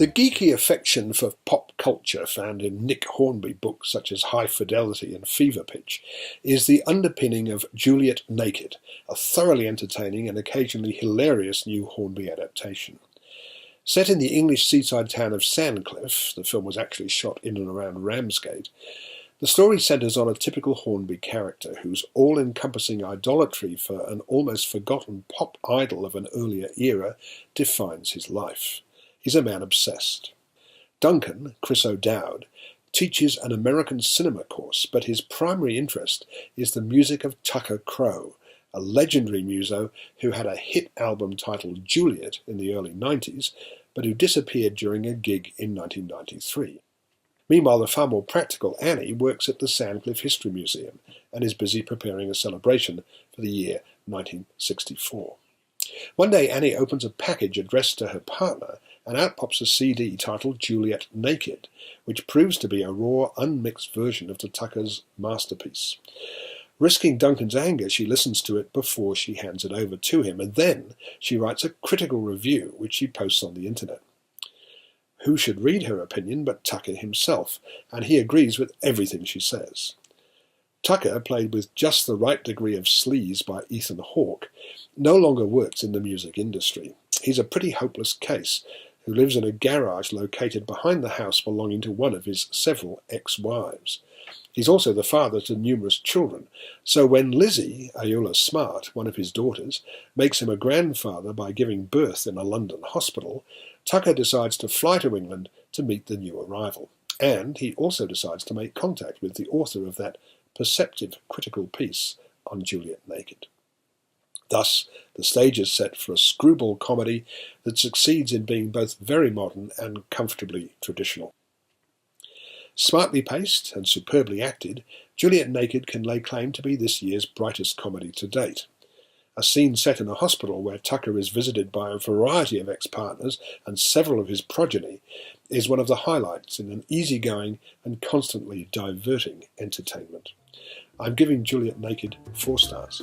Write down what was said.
The geeky affection for pop culture found in Nick Hornby books such as High Fidelity and Fever Pitch is the underpinning of Juliet Naked, a thoroughly entertaining and occasionally hilarious new Hornby adaptation. Set in the English seaside town of Sandcliffe, the film was actually shot in and around Ramsgate, the story centres on a typical Hornby character whose all-encompassing idolatry for an almost forgotten pop idol of an earlier era defines his life. He's a man obsessed. Duncan, Chris O'Dowd, teaches an American cinema course, but his primary interest is the music of Tucker Crowe, a legendary muso who had a hit album titled Juliet in the early 90s, but who disappeared during a gig in 1993. Meanwhile, the far more practical Annie works at the Sandcliffe History Museum and is busy preparing a celebration for the year 1964. One day, Annie opens a package addressed to her partner, and out pops a CD titled Juliet Naked, which proves to be a raw, unmixed version of the Tucker's masterpiece. Risking Duncan's anger, she listens to it before she hands it over to him, and then she writes a critical review, which she posts on the internet. Who should read her opinion but Tucker himself, and he agrees with everything she says. Tucker, played with just the right degree of sleaze by Ethan Hawke, no longer works in the music industry. He's a pretty hopeless case, who lives in a garage located behind the house belonging to one of his several ex-wives. He's also the father to numerous children, so when Lizzie, Ayoola Smart, one of his daughters, makes him a grandfather by giving birth in a London hospital, Tucker decides to fly to England to meet the new arrival. And he also decides to make contact with the author of that perceptive critical piece on Juliet Naked. Thus, the stage is set for a screwball comedy that succeeds in being both very modern and comfortably traditional. Smartly paced and superbly acted, Juliet Naked can lay claim to be this year's brightest comedy to date. A scene set in a hospital where Tucker is visited by a variety of ex-partners and several of his progeny is one of the highlights in an easygoing and constantly diverting entertainment. I'm giving Juliet Naked 4 stars.